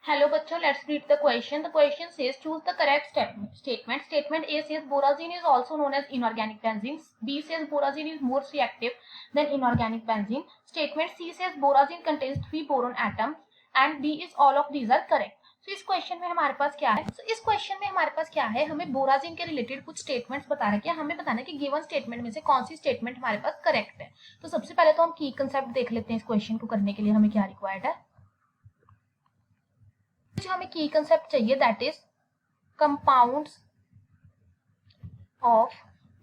Hello बच्चों, let's read the question. The question says choose the correct statement. Statement A says borazine is also known as inorganic benzene. B says borazine is more reactive than inorganic benzene. Statement C says borazine contains 3 boron atoms and D is all of these are correct. तो इस question में हमारे पास क्या है? इस question में हमारे पास क्या है, हमें बोराजिन के रिलेटेड कुछ स्टेटमेंट्स बता रखे हैं, हमें बताना है कि गिवन स्टेटमेंट में से कौन सी स्टेटमेंट हमारे पास करेक्ट है। तो सबसे पहले तो हम की कंसेप्ट देख लेते हैं। इस क्वेश्चन को करने के लिए हमें क्या रिक्वायर्ड है, जो हमें की कंसेप्ट चाहिए, that is compounds of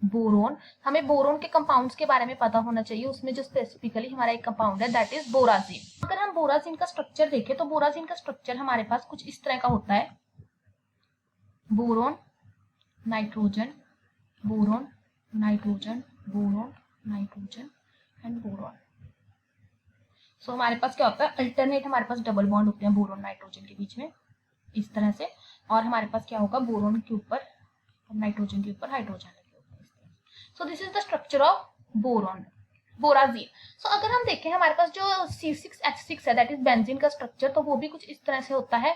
boron. हमें बोरोन के कंपाउंड्स के बारे में पता होना चाहिए, उसमें जो स्पेसिफिकली हमारा एक कंपाउंड है दैट इज बोराजिन। अगर हम बोराजिन का स्ट्रक्चर देखें तो बोराजिन का स्ट्रक्चर हमारे पास कुछ इस तरह का होता है, boron nitrogen, boron nitrogen, boron nitrogen and boron. So हमारे पास क्या होता है, अल्टरनेट हमारे पास डबल बॉन्ड होते हैं बोरोन नाइट्रोजन के बीच में इस तरह से, और हमारे पास क्या होगा, बोरोन के ऊपर नाइट्रोजन के ऊपर हाइड्रोजन लगे होते हैं इस तरह। So this is the structure of boron, borazine. So अगर हम देखें हमारे पास जो C6H6 है दैट इज बेंजीन का स्ट्रक्चर, तो वो भी कुछ इस तरह से होता है।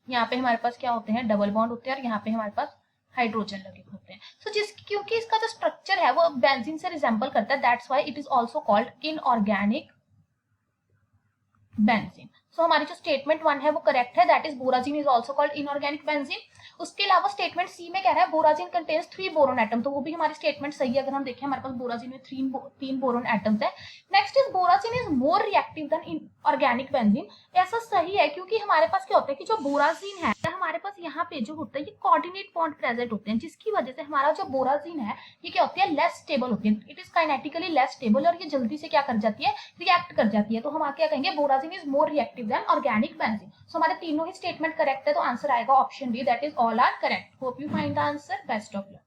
यहाँ पे हमारे पास क्या होते हैं, डबल बॉन्ड होते हैं, और यहाँ पे हमारे पास हाइड्रोजन लगे होते हैं। सो क्योंकि इसका जो स्ट्रक्चर है वो बेंजीन से रिजेंबल करता है, that's why it is also called inorganic benzene. So हमारी जो स्टेटमेंट 1 है वो करेक्ट है, that is borazine is also called inorganic benzene. उसके अलावा स्टेटमेंट सी में कह रहा है बोराजिन कंटेन्स 3 बोरोन एटम, तो वो भी हमारी स्टेटमेंट सही है। अगर हम देखें हमारे पास बोराजिन में 3 बोरोन एटम्स है। Next is borazine is more reactive than inorganic benzene. ऐसा सही है क्योंकि हमारे पास क्या होता है कि जो बोराजिन है हमारे पास यहाँ पे जो होता है ये कोऑर्डिनेट बॉन्ड प्रेजेंट होते हैं, जिसकी वजह से हमारा जो बोराजिन है ये क्या होती है, लेस स्टेबल होती है। It is kinetically less stable और ये जल्दी से क्या कर जाती है, रिएक्ट कर जाती है। तो हम क्या कहेंगे, borazine is more reactive than organic benzene. So हमारे तीनों ही स्टेटमेंट करेक्ट है, तो आंसर आएगा option D, that is all are correct. Hope you find the answer. Best of luck.